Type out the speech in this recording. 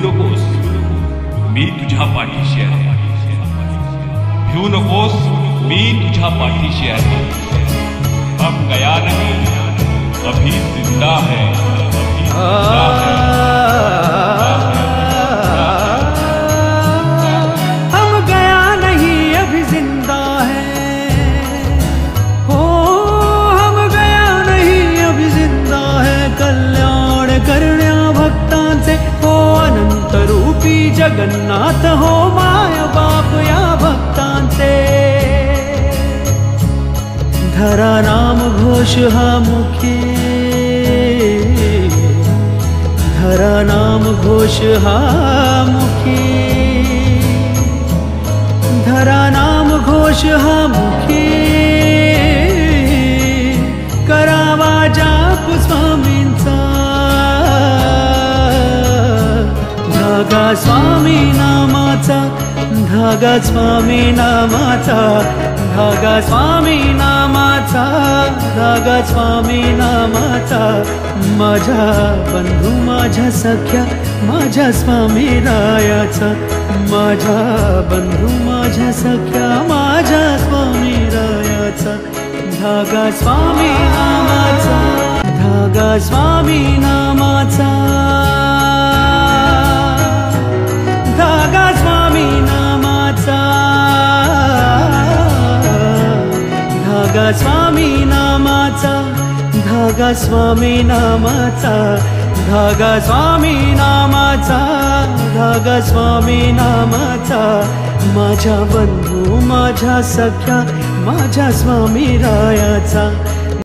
नकोस, मी तुझ्या पाठीशी आहे. भिवू नकोस, मी तुझ्या पाठीशी आहे. हम गया नहीं, अभी जिंदा है. हम गया नहीं, अभी जिंदा है. हो, हम गया नहीं, अभी जिंदा है. कल्याण करण्या भक्तांचे हो, अनंत रूपी जगन्नाथ हो, माय बाप या भक्तांचे. धरा नाम घोष हा मुखी, धरा नाम घोष हा मुखी, धरा नाम घोष हा मुखी. करावा जाप स्वामींचा, धागा स्वामी नामाचा, धागा स्वामी नामाचा, धागा स्वामी नामाचा, धागा स्वामी नामाचा. माझ्या बंधू माझ्या सख्या, माझ्या स्वामी रायाचा. माझ्या बंधू माझ्या सख्या, माझ्या स्वामी रायाचा. धागा स्वामी नामाचा, धागा स्वामी नामाचा, धागा स्वामी नामाचा, धागा स्वामी नामाचा, धागा स्वामी नामाचा, धागा स्वामी नामाचा, धागा स्वामी नामाचा. माझ्या बंधू माझ्या सख्या, माझ्या स्वामी रायाचा.